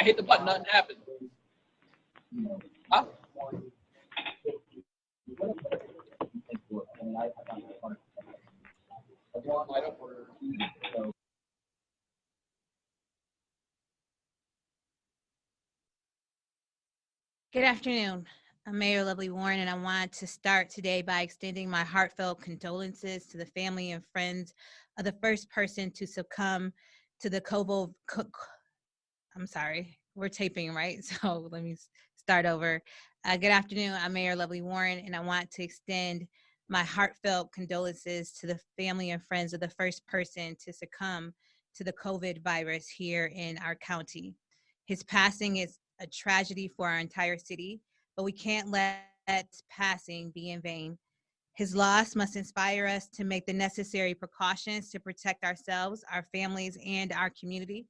hit the button, nothing happened. Huh? Good afternoon. I'm Mayor Lovely Warren, and I wanted to start today by extending my heartfelt condolences to the family and friends of the first person to succumb to the COVID. I'm sorry, we're taping, right? So let me start over. Good afternoon. I'm Mayor Lovely Warren, and I want to extend my heartfelt condolences to the family and friends of the first person to succumb to the COVID virus here in our county. His passing is a tragedy for our entire city, but we can't let passing be in vain. His loss must inspire us to make the necessary precautions to protect ourselves, our families, and our community.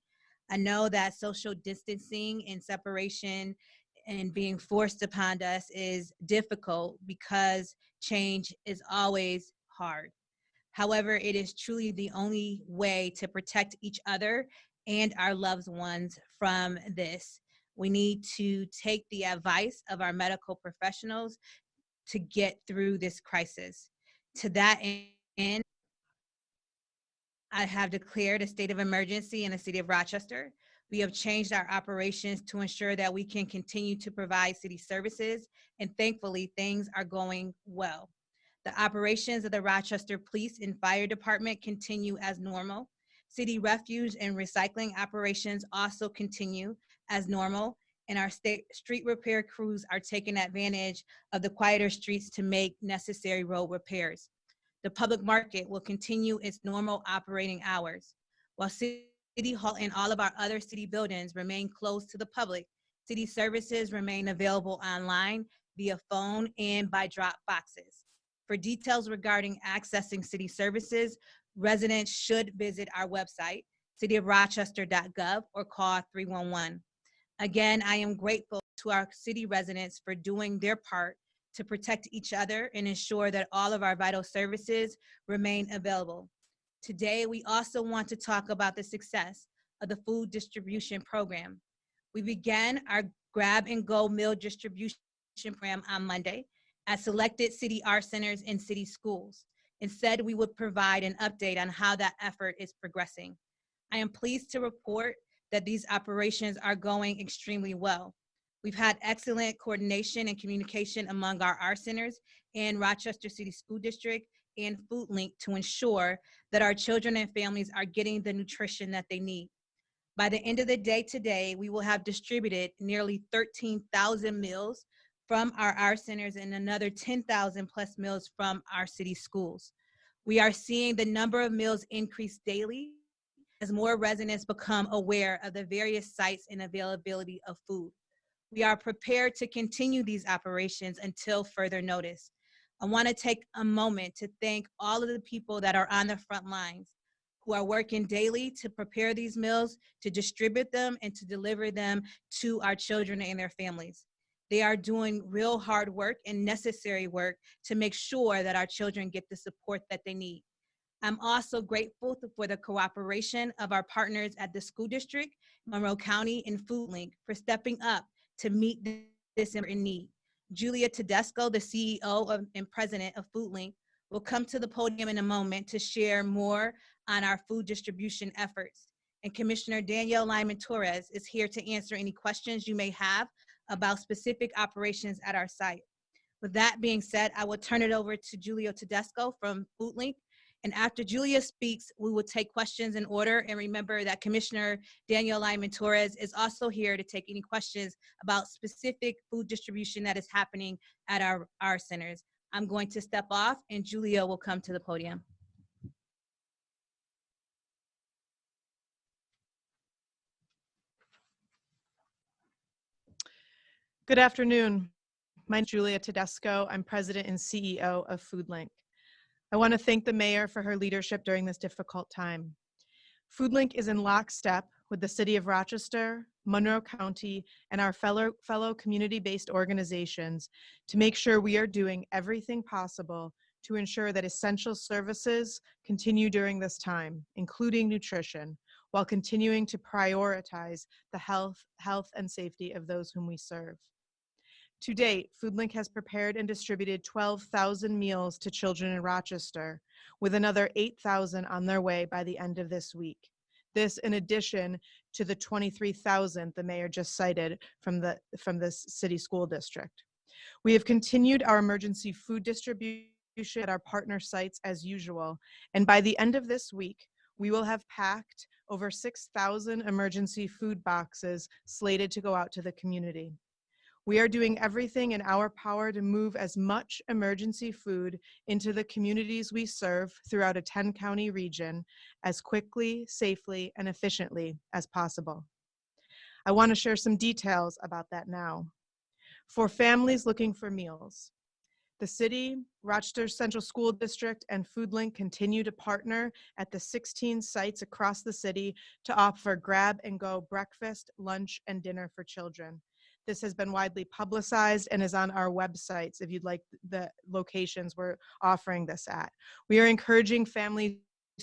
I know that social distancing and separation and being forced upon us is difficult because change is always hard. However, it is truly the only way to protect each other and our loved ones from this. We need to take the advice of our medical professionals to get through this crisis. To that end, I have declared a state of emergency in the city of Rochester. We have changed our operations to ensure that we can continue to provide city services, and thankfully, things are going well. The operations of the Rochester Police and Fire Department continue as normal. City refuge and recycling operations also continue as normal, and our street repair crews are taking advantage of the quieter streets to make necessary road repairs. The public market will continue its normal operating hours. While City Hall and all of our other city buildings remain closed to the public, city services remain available online, via phone, and by drop boxes. For details regarding accessing city services, residents should visit our website, cityofrochester.gov, or call 311. Again, I am grateful to our city residents for doing their part to protect each other and ensure that all of our vital services remain available. Today, we also want to talk about the success of the food distribution program. We began our grab and go meal distribution program on Monday at selected city art centers and city schools, and said we would provide an update on how that effort is progressing. I am pleased to report that these operations are going extremely well. We've had excellent coordination and communication among our art centers and Rochester City School District and Foodlink to ensure that our children and families are getting the nutrition that they need. By the end of the day today, we will have distributed nearly 13,000 meals from our art centers and another 10,000 plus meals from our city schools. We are seeing the number of meals increase daily as more residents become aware of the various sites and availability of food. We are prepared to continue these operations until further notice. I want to take a moment to thank all of the people that are on the front lines, who are working daily to prepare these meals, to distribute them, and to deliver them to our children and their families. They are doing real hard work and necessary work to make sure that our children get the support that they need. I'm also grateful for the cooperation of our partners at the school district, Monroe County, and Foodlink for stepping up to meet this important need. Julia Tedesco, the CEO and president of Foodlink, will come to the podium in a moment to share more on our food distribution efforts. And Commissioner Danielle Lyman-Torres is here to answer any questions you may have about specific operations at our site. With that being said, I will turn it over to Julia Tedesco from Foodlink. And after Julia speaks, we will take questions in order. And remember that Commissioner Danielle Lyman-Torres is also here to take any questions about specific food distribution that is happening at our centers. I'm going to step off and Julia will come to the podium. Good afternoon. My name is Julia Tedesco. I'm president and CEO of Foodlink. I want to thank the mayor for her leadership during this difficult time. Foodlink is in lockstep with the city of Rochester, Monroe County, and our fellow community-based organizations to make sure we are doing everything possible to ensure that essential services continue during this time, including nutrition, while continuing to prioritize the health and safety of those whom we serve. To date, Foodlink has prepared and distributed 12,000 meals to children in Rochester, with another 8,000 on their way by the end of this week. This in addition to the 23,000 the mayor just cited from the city school district. We have continued our emergency food distribution at our partner sites as usual, and by the end of this week, we will have packed over 6,000 emergency food boxes slated to go out to the community. We are doing everything in our power to move as much emergency food into the communities we serve throughout a 10-county region as quickly, safely, and efficiently as possible. I want to share some details about that now. For families looking for meals, the city, Rochester Central School District, and Foodlink continue to partner at the 16 sites across the city to offer grab-and-go breakfast, lunch, and dinner for children. This has been widely publicized and is on our websites if you'd like the locations we're offering this at. We are encouraging families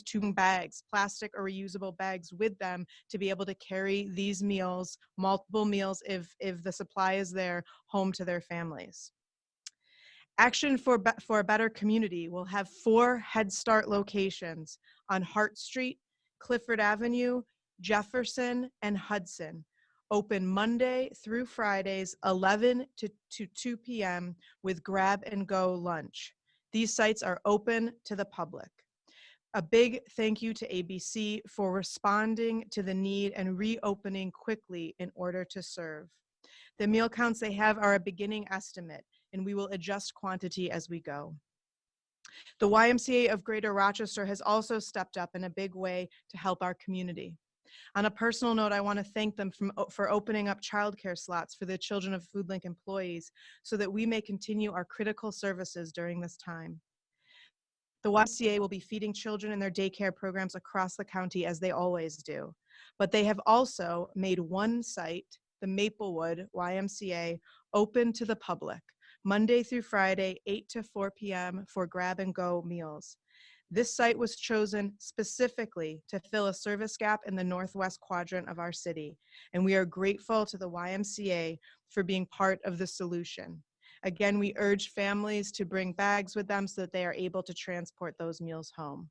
to bring bags, plastic or reusable bags with them to be able to carry these meals, multiple meals if the supply is there, home to their families. Action for a Better Community will have 4 Head Start locations on Hart Street, Clifford Avenue, Jefferson, and Hudson, open Monday through Fridays, 11 to 2 p.m. with grab-and-go lunch. These sites are open to the public. A big thank you to ABC for responding to the need and reopening quickly in order to serve. The meal counts they have are a beginning estimate, and we will adjust quantity as we go. The YMCA of Greater Rochester has also stepped up in a big way to help our community. On a personal note, I want to thank them for opening up childcare slots for the children of Foodlink employees so that we may continue our critical services during this time. The YMCA will be feeding children in their daycare programs across the county as they always do, but they have also made one site, the Maplewood YMCA, open to the public, Monday through Friday, 8 to 4 p.m. for grab-and-go meals. This site was chosen specifically to fill a service gap in the northwest quadrant of our city, and we are grateful to the YMCA for being part of the solution. Again, we urge families to bring bags with them so that they are able to transport those meals home.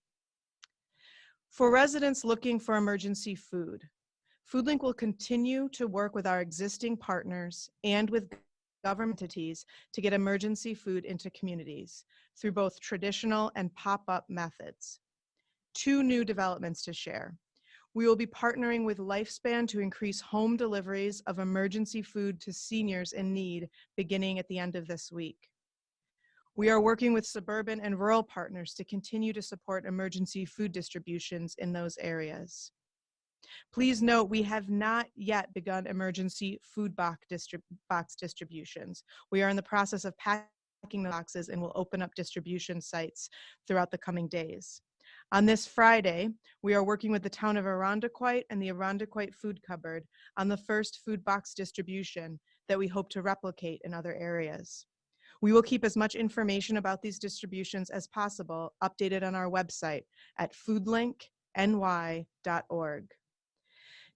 For residents looking for emergency food, Foodlink will continue to work with our existing partners and with government entities to get emergency food into communities through both traditional and pop-up methods. 2 new developments to share. We will be partnering with Lifespan to increase home deliveries of emergency food to seniors in need beginning at the end of this week. We are working with suburban and rural partners to continue to support emergency food distributions in those areas. Please note, we have not yet begun emergency food box distributions. We are in the process of packing the boxes and will open up distribution sites throughout the coming days. On this Friday, we are working with the town of Irondequoit and the Irondequoit Food Cupboard on the first food box distribution that we hope to replicate in other areas. We will keep as much information about these distributions as possible updated on our website at foodlinkny.org.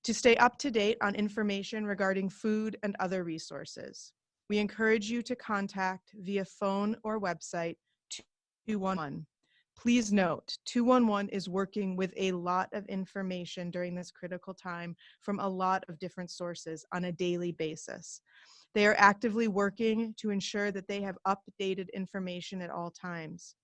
To stay up to date on information regarding food and other resources, we encourage you to contact via phone or website 211. Please note, 211 is working with a lot of information during this critical time from a lot of different sources on a daily basis. They are actively working to ensure that they have updated information at all times.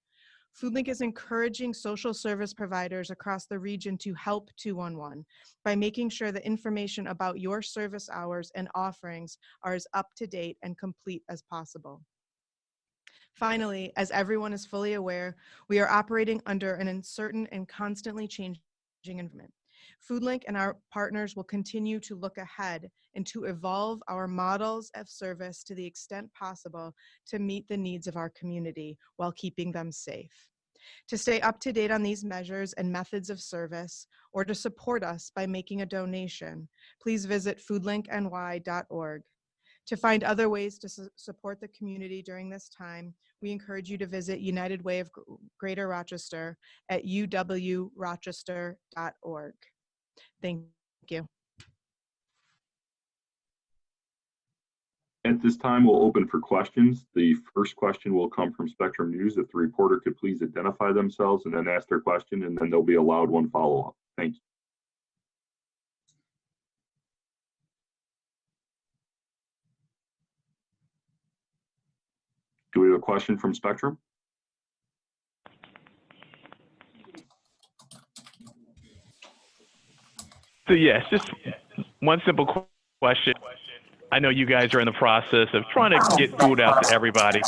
Foodlink is encouraging social service providers across the region to help 211 by making sure the information about your service hours and offerings are as up to date and complete as possible. Finally, as everyone is fully aware, we are operating under an uncertain and constantly changing environment. Foodlink and our partners will continue to look ahead and to evolve our models of service to the extent possible to meet the needs of our community while keeping them safe. To stay up to date on these measures and methods of service, or to support us by making a donation, please visit foodlinkny.org. To find other ways to support the community during this time, we encourage you to visit United Way of Greater Rochester at uwrochester.org. Thank you. At this time, we'll open for questions. The first question will come from Spectrum News. If the reporter could please identify themselves and then ask their question, and then there'll be allowed one follow-up. Thank you. Do we have a question from Spectrum? So yes, just one simple question. I know you guys are in the process of trying to get food out to everybody,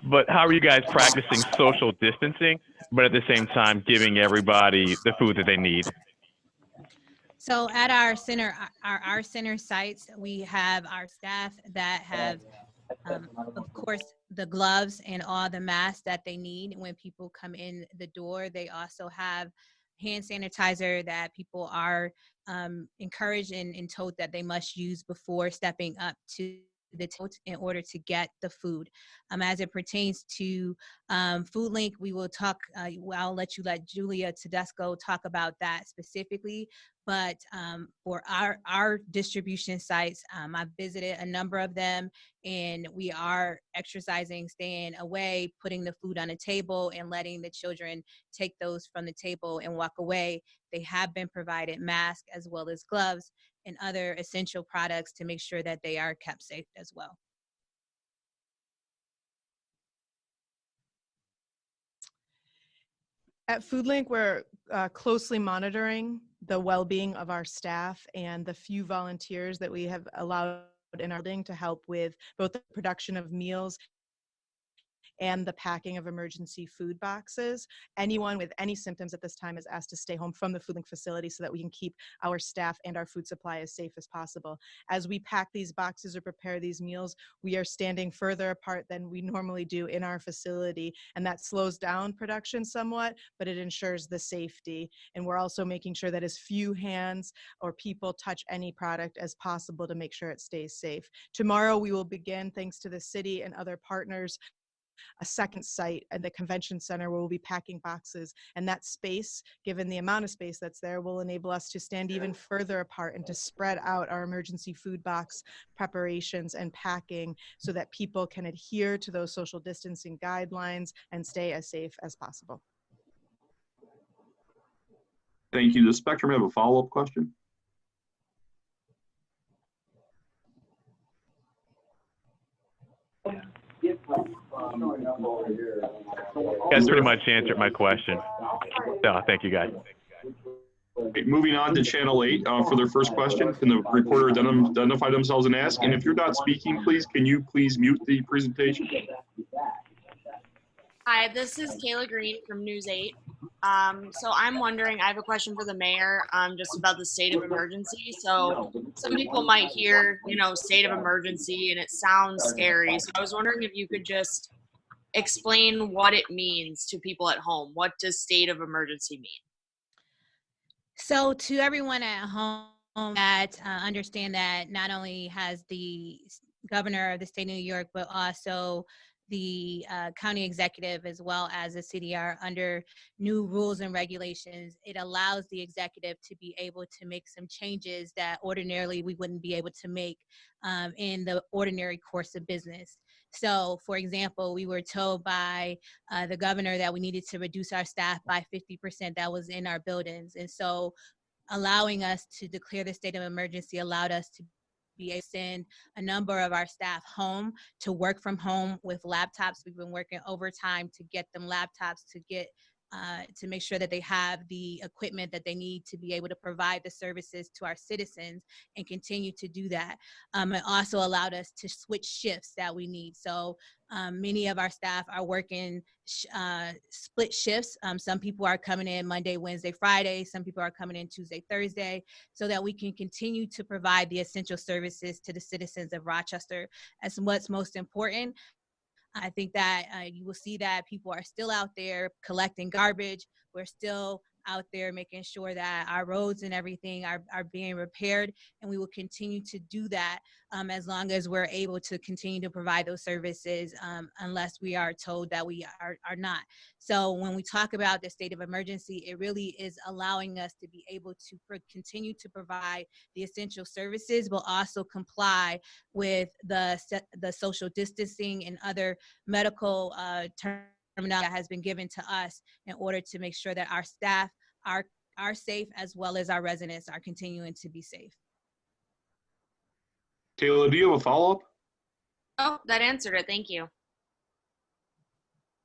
but how are you guys practicing social distancing, but at the same time giving everybody the food that they need? So at our center sites, we have our staff that have, of course, the gloves and all the masks that they need when people come in the door. They also have hand sanitizer that people are encouraged and told that they must use before stepping up to the tote in order to get the food. As it pertains to Foodlink, we will talk, I'll let Julia Tedesco talk about that specifically, but for our distribution sites, I've visited a number of them, and we are exercising staying away, putting the food on the table and letting the children take those from the table and walk away. They have been provided masks as well as gloves and other essential products to make sure that they are kept safe as well. At Foodlink, we're closely monitoring the well-being of our staff and the few volunteers that we have allowed in our building to help with both the production of meals and the packing of emergency food boxes. Anyone with any symptoms at this time is asked to stay home from the Foodlink facility so that we can keep our staff and our food supply as safe as possible. As we pack these boxes or prepare these meals, we are standing further apart than we normally do in our facility, and that slows down production somewhat, but it ensures the safety. And we're also making sure that as few hands or people touch any product as possible to make sure it stays safe. Tomorrow we will begin, thanks to the city and other partners, a second site at the convention center where we'll be packing boxes, and that space, given the amount of space that's there, will enable us to stand even further apart and to spread out our emergency food box preparations and packing so that people can adhere to those social distancing guidelines and stay as safe as possible. Thank you. Does Spectrum have a follow-up question? That's pretty much answered my question. So, thank you, guys. Okay, moving on to Channel 8 for their first question. Can the reporter identify themselves and ask? And if you're not speaking, please, can you please mute the presentation? Hi, this is Kayla Green from News 8. So I'm wondering, I have a question for the mayor just about the state of emergency. So some people might hear, state of emergency and it sounds scary. So I was wondering if you could just explain what it means to people at home. What does state of emergency mean? So to everyone at home that understand that not only has the governor of the state of New York, but also the county executive as well as the city are under new rules and regulations, it allows the executive to be able to make some changes that ordinarily we wouldn't be able to make in the ordinary course of business. So, for example, we were told by the governor that we needed to reduce our staff by 50% that was in our buildings. And so allowing us to declare the state of emergency allowed us to be able to send a number of our staff home to work from home with laptops. We've been working overtime to get them laptops, to make sure that they have the equipment that they need to be able to provide the services to our citizens and continue to do that. It also allowed us to switch shifts that we need. So many of our staff are working split shifts. Some people are coming in Monday, Wednesday, Friday. Some people are coming in Tuesday, Thursday, so that we can continue to provide the essential services to the citizens of Rochester. As what's most important, I think that you will see that people are still out there collecting garbage. We're still out there making sure that our roads and everything are being repaired, and we will continue to do that as long as we're able to continue to provide those services, unless we are told that we are not. So when we talk about the state of emergency, it really is allowing us to be able to continue to provide the essential services, but also comply with the social distancing and other medical terminology that has been given to us in order to make sure that our staff are safe, as well as our residents are continuing to be safe. Taylor, do you have a follow-up? Oh, that answered it. Thank you.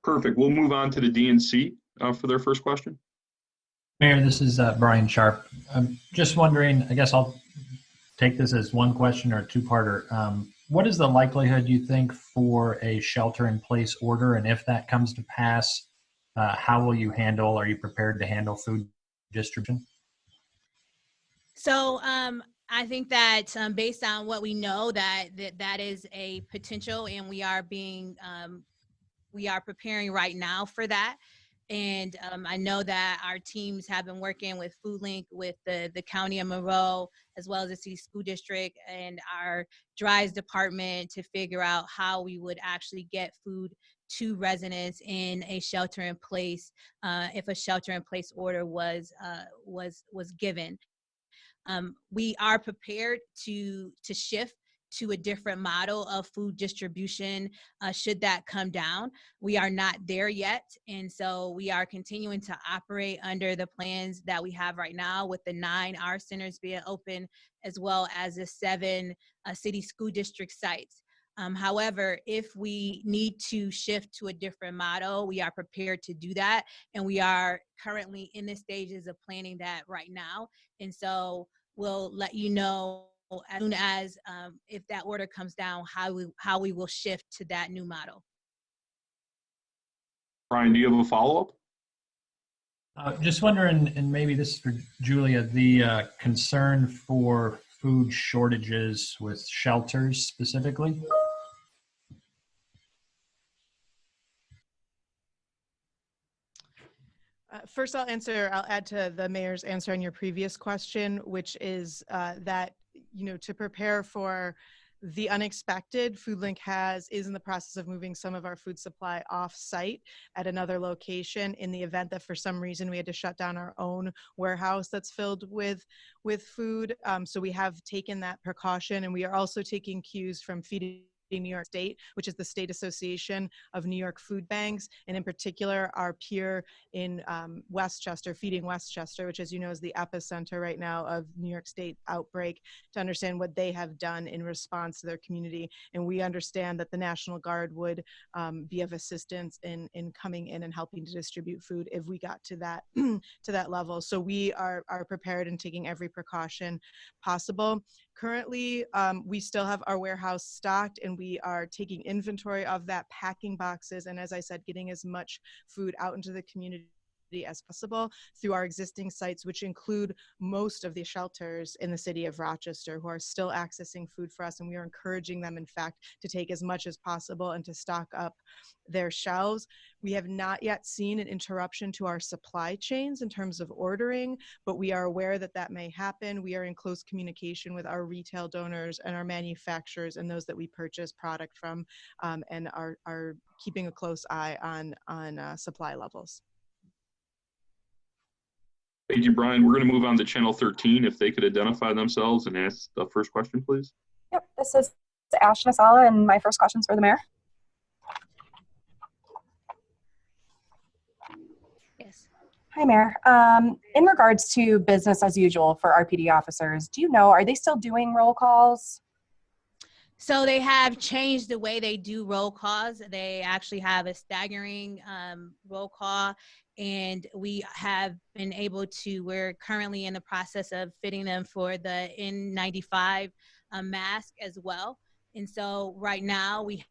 Perfect. We'll move on to the DNC for their first question. Mayor, this is Brian Sharp. I'm just wondering, I guess I'll take this as one question or a two-parter. What is the likelihood, you think, for a shelter-in-place order? And if that comes to pass, how will you handle, are you prepared to handle food distribution? So I think that based on what we know, that is a potential, and we are preparing right now for that. And I know that our teams have been working with Foodlink, with the County of Monroe, as well as the City School District and our DRIVES department to figure out how we would actually get food to residents in a shelter-in-place, if a shelter-in-place order was given. We are prepared to shift to a different model of food distribution should that come down. We are not there yet, and so we are continuing to operate under the plans that we have right now, with the 9 our centers being open, as well as the 7 city school district sites. However, if we need to shift to a different model, we are prepared to do that, and we are currently in the stages of planning that right now. And so we'll let you know as soon as if that order comes down, how we will shift to that new model. Brian, do you have a follow-up? Just wondering, and maybe this is for Julia, the concern for food shortages with shelters specifically? First, I'll add to the mayor's answer on your previous question, which is that, to prepare for the unexpected, Foodlink is in the process of moving some of our food supply off-site at another location in the event that for some reason we had to shut down our own warehouse that's filled with food. So we have taken that precaution, and we are also taking cues from Feeding New York State, which is the State Association of New York Food Banks, and in particular our peer in Westchester, Feeding Westchester, which, as you know, is the epicenter right now of New York State outbreak, to understand what they have done in response to their community. And we understand that the National Guard would be of assistance in coming in and helping to distribute food if we got to that to that level. So we are prepared and taking every precaution possible. Currently, we still have our warehouse stocked, and we are taking inventory of that, packing boxes, and as I said, getting as much food out into the community as possible through our existing sites, which include most of the shelters in the city of Rochester, who are still accessing food for us. And we are encouraging them, in fact, to take as much as possible and to stock up their shelves. We have not yet seen an interruption to our supply chains in terms of ordering, but we are aware that that may happen. We are in close communication with our retail donors and our manufacturers and those that we purchase product from, and are keeping a close eye on supply levels. Thank you, Brian. We're going to move on to Channel 13. If they could identify themselves and ask the first question, please. Yep, this is Ash Nasala, and my first question is for the mayor. Yes. Hi, Mayor. In regards to business as usual for RPD officers, do you know, are they still doing roll calls? So they have changed the way they do roll calls. They actually have a staggering roll call, and we have been able to, we're currently in the process of fitting them for the N95 mask as well. And so right now we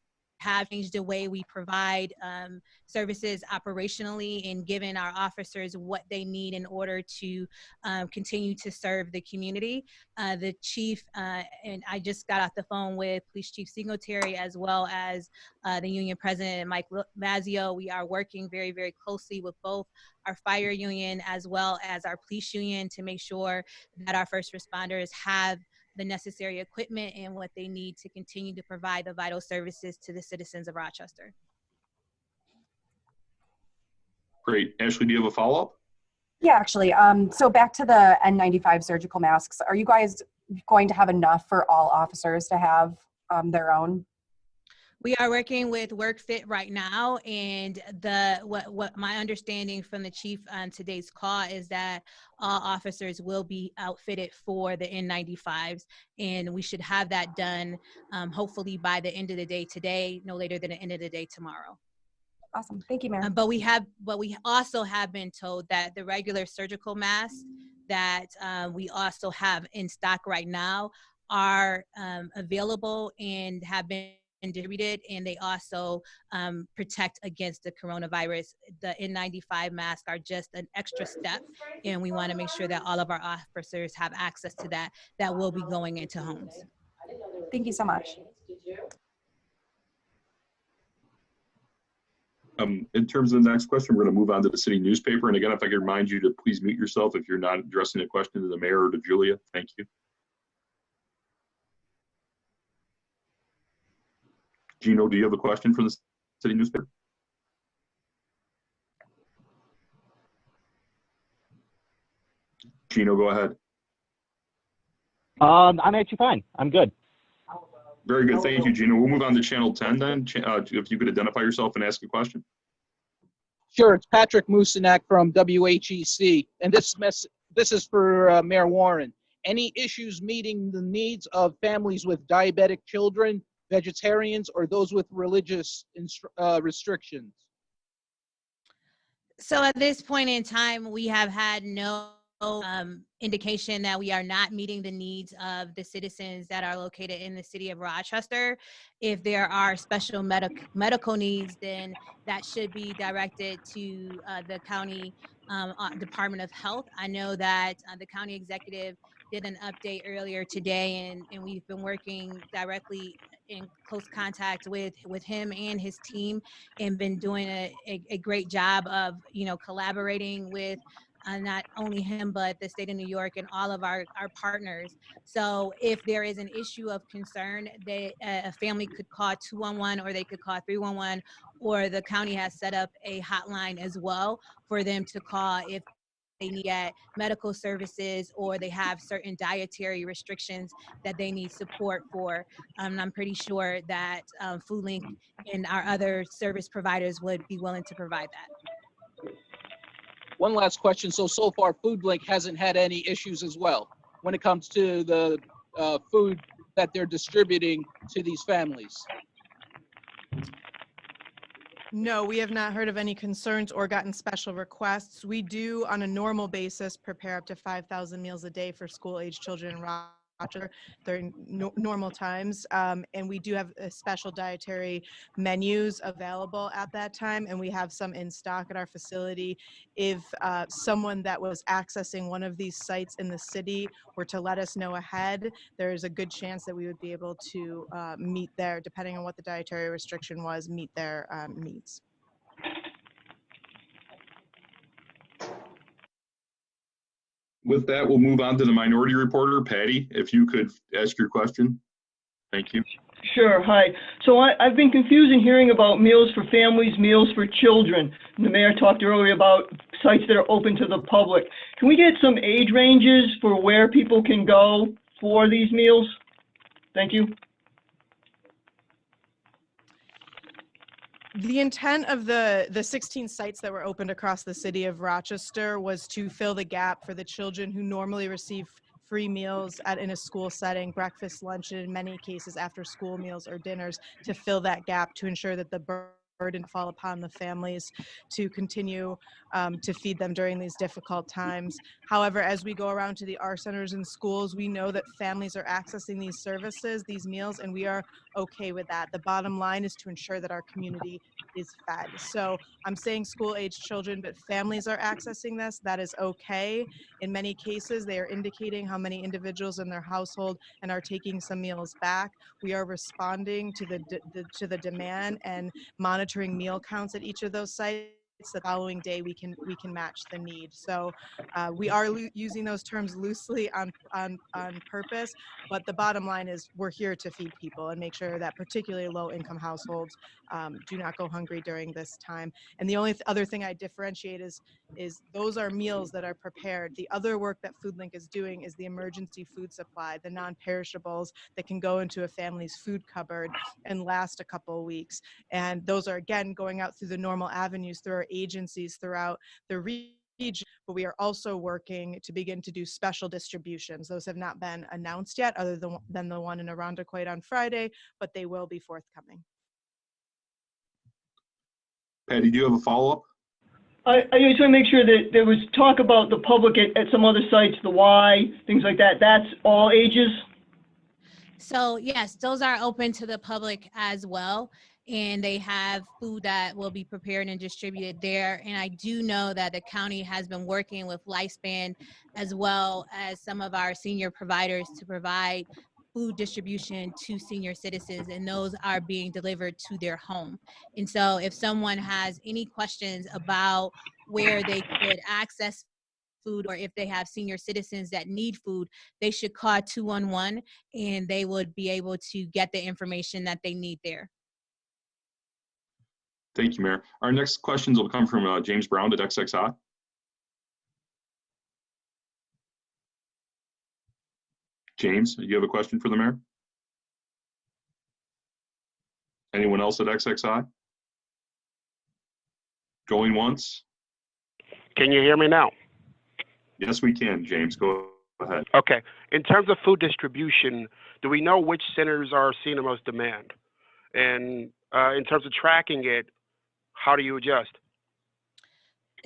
have changed the way we provide services operationally and given our officers what they need in order to continue to serve the community. The chief, and I just got off the phone with Police Chief Singletary as well as the union president, Mike Mazzio. We are working very, very closely with both our fire union as well as our police union to make sure that our first responders have the necessary equipment and what they need to continue to provide the vital services to the citizens of Rochester. Great. Ashley, do you have a follow-up? Yeah, actually. So back to the N95 surgical masks, are you guys going to have enough for all officers to have their own? We are working with WorkFit right now, and what my understanding from the chief on today's call is that all officers will be outfitted for the N95s, and we should have that done hopefully by the end of the day today, no later than the end of the day tomorrow. Awesome. Thank you, Mayor. But we also have been told that the regular surgical masks that we also have in stock right now are available and have been distributed, and they also protect against the coronavirus. The N95 masks are just an extra step, and we want to make sure that all of our officers have access to that will be going into homes. Thank you so much. In terms of the next question, we're going to move on to the city newspaper. And again, if I could remind you to please mute yourself if you're not addressing a question to the mayor or to Julia. Thank you. Gino, do you have a question for the city newspaper? Gino, go ahead. I'm actually fine. I'm good. Very good. Thank you, Gino. We'll move on to channel 10 then. If you could identify yourself and ask a question. Sure. It's Patrick Musinak from WHEC. And this is for Mayor Warren. Any issues meeting the needs of families with diabetic children, vegetarians, or those with religious restrictions? So at this point in time, we have had no indication that we are not meeting the needs of the citizens that are located in the city of Rochester. If there are special medical needs, then that should be directed to the county Department of Health. I know that the county executive did an update earlier today, and we've been working directly in close contact with him and his team, and been doing a great job of collaborating with not only him, but the state of New York and all of our partners. So if there is an issue of concern, a family could call 211 or they could call 311, or the county has set up a hotline as well for them to call if they need medical services or they have certain dietary restrictions that they need support for. I'm pretty sure that Foodlink and our other service providers would be willing to provide that. One last question. So far, Foodlink hasn't had any issues as well when it comes to the food that they're distributing to these families? No, we have not heard of any concerns or gotten special requests. We do, on a normal basis, prepare up to 5,000 meals a day for school-age children in Rochester during normal times, and we do have special dietary menus available at that time, and we have some in stock at our facility. If someone that was accessing one of these sites in the city were to let us know ahead, there is a good chance that we would be able to meet their, depending on what the dietary restriction was, meet their needs. With that, we'll move on to the minority reporter. Patty, if you could ask your question. Thank you. Sure. Hi. So I've been confused in hearing about meals for families, meals for children. And the mayor talked earlier about sites that are open to the public. Can we get some age ranges for where people can go for these meals? Thank you. The intent of the 16 sites that were opened across the city of Rochester was to fill the gap for the children who normally receive free meals in a school setting, breakfast, lunch, and in many cases after school meals or dinners, to fill that gap to ensure that the burden fall upon the families to continue to feed them during these difficult times. However, as we go around to the R centers and schools, we know that families are accessing these services, these meals, and we are okay with that. The bottom line is to ensure that our community is fed. So I'm saying school-age children, but families are accessing this. That is okay. In many cases, they are indicating how many individuals in their household and are taking some meals back. We are responding to the demand and monitoring meal counts at each of those sites. The following day we can match the need. So we are using those terms loosely on purpose, but the bottom line is we're here to feed people and make sure that particularly low income households do not go hungry during this time. And the only other thing I differentiate is those are meals that are prepared. The other work that Foodlink is doing is the emergency food supply, the non-perishables that can go into a family's food cupboard and last a couple of weeks. And those are, again, going out through the normal avenues, through our agencies throughout the region, but we are also working to begin to do special distributions. Those have not been announced yet, other than the one in Arundecoit on Friday, but they will be forthcoming. Patty, do you have a follow-up? I just want to make sure that there was talk about the public at some other sites, the Y, things like that. That's all ages? So yes, those are open to the public as well. And they have food that will be prepared and distributed there. And I do know that the county has been working with Lifespan as well as some of our senior providers to provide food distribution to senior citizens, and those are being delivered to their home. And so if someone has any questions about where they could access food, or if they have senior citizens that need food, they should call 211 and they would be able to get the information that they need there. Thank you, Mayor. Our next questions will come from James Brown at XXI. James, do you have a question for the mayor? Anyone else at XXI? Going once? Can you hear me now? Yes, we can, James. Go ahead. Okay. In terms of food distribution, do we know which centers are seeing the most demand? And in terms of tracking it, how do you adjust?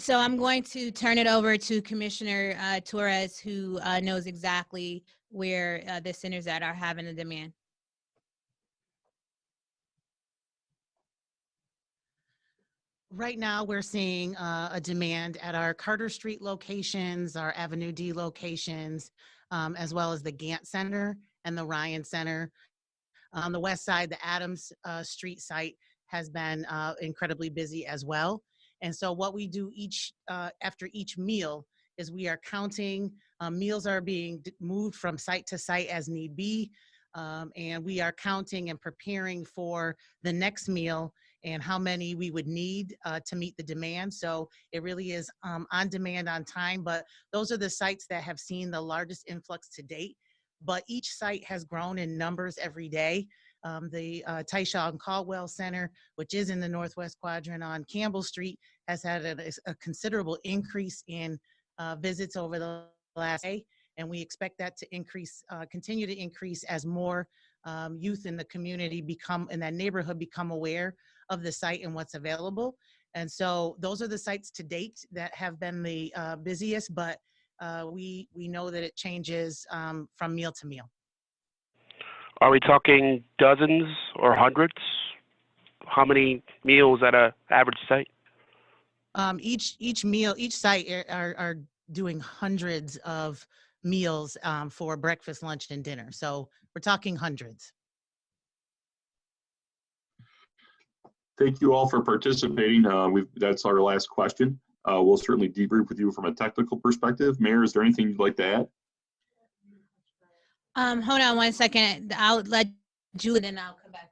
So I'm going to turn it over to Commissioner Torres, who knows exactly where the centers that are having the demand. Right now, we're seeing a demand at our Carter Street locations, our Avenue D locations, as well as the Gantt Center and the Ryan Center. On the west side, the Adams Street site has been incredibly busy as well. And so what we do after each meal is we are counting. Meals are being moved from site to site as need be. And we are counting and preparing for the next meal and how many we would need to meet the demand. So it really is on demand, on time, but those are the sites that have seen the largest influx to date. But each site has grown in numbers every day. The Tyshaw and Caldwell Center, which is in the Northwest Quadrant on Campbell Street, has had a considerable increase in visits over the last day. And we expect that to increase, continue to increase as more youth in the community in that neighborhood become aware of the site and what's available. And so those are the sites to date that have been the busiest, but we know that it changes from meal to meal. Are we talking dozens or hundreds? How many meals at an average site? Each site are doing hundreds of meals for breakfast, lunch, and dinner. So we're talking hundreds. Thank you all for participating. That's our last question. We'll certainly debrief with you from a technical perspective. Mayor, is there anything you'd like to add? Hold on one second. I'll let Julie, and I'll come back up.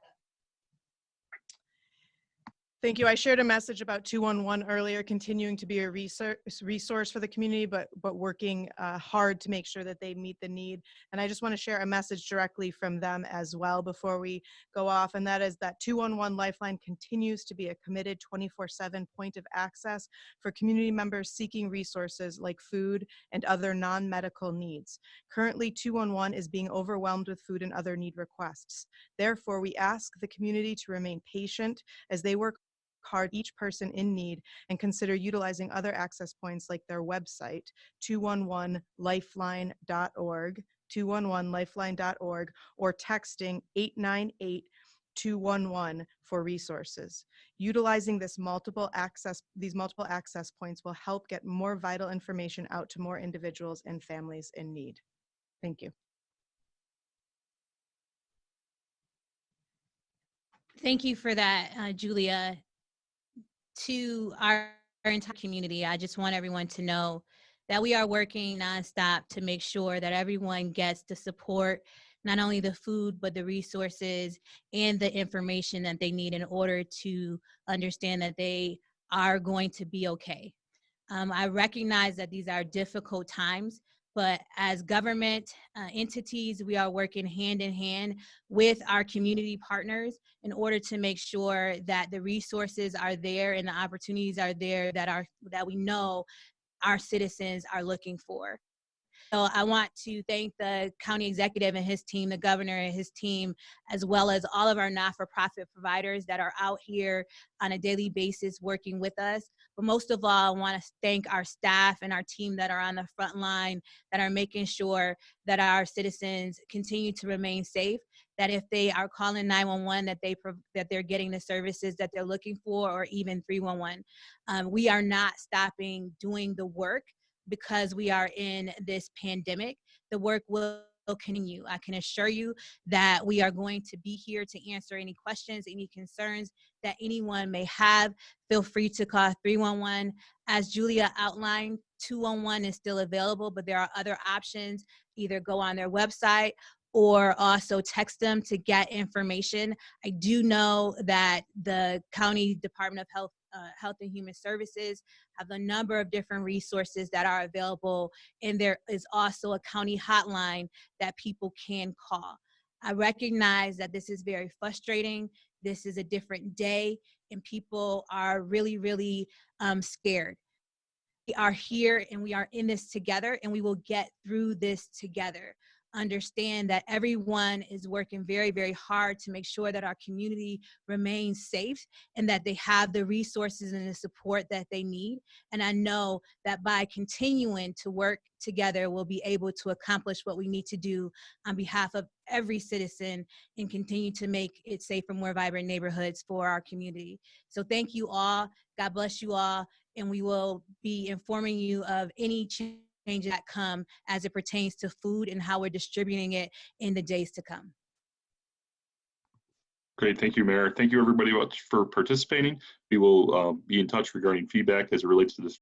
Thank you. I shared a message about 211 earlier, continuing to be a resource for the community, but working hard to make sure that they meet the need. And I just want to share a message directly from them as well before we go off, and that is that 211 Lifeline continues to be a committed 24/7 point of access for community members seeking resources like food and other non-medical needs. Currently, 211 is being overwhelmed with food and other need requests. Therefore, we ask the community to remain patient as they work card each person in need and consider utilizing other access points like their website, 211lifeline.org, 211lifeline.org, or texting 898-211 for resources. Utilizing these multiple access points will help get more vital information out to more individuals and families in need. Thank you. Thank you for that, Julia. To our entire community, I just want everyone to know that we are working nonstop to make sure that everyone gets the support, not only the food, but the resources and the information that they need in order to understand that they are going to be okay. I recognize that these are difficult times, but as government entities, we are working hand in hand with our community partners in order to make sure that the resources are there and the opportunities are there that we know our citizens are looking for. So I want to thank the county executive and his team, the governor and his team, as well as all of our not-for-profit providers that are out here on a daily basis working with us. But most of all, I want to thank our staff and our team that are on the front line that are making sure that our citizens continue to remain safe, that if they are calling 911, that they're getting the services that they're looking for, or even 311. We are not stopping doing the work because we are in this pandemic. The work will continue. I can assure you that we are going to be here to answer any questions, any concerns that anyone may have. Feel free to call 311. As Julia outlined, 211 is still available, but there are other options. Either go on their website or also text them to get information. I do know that the County Department of Health and Human Services have a number of different resources that are available, and there is also a county hotline that people can call. I recognize that this is very frustrating. This is a different day, and people are really, really scared. We are here and we are in this together, and we will get through this together. Understand that everyone is working very, very hard to make sure that our community remains safe and that they have the resources and the support that they need. And I know that by continuing to work together, we'll be able to accomplish what we need to do on behalf of every citizen and continue to make it safe and more vibrant neighborhoods for our community. So thank you all. God bless you all. And we will be informing you of any changes that come as it pertains to food and how we're distributing it in the days to come. Great, thank you, Mayor. Thank you everybody much for participating. We will be in touch regarding feedback as it relates to this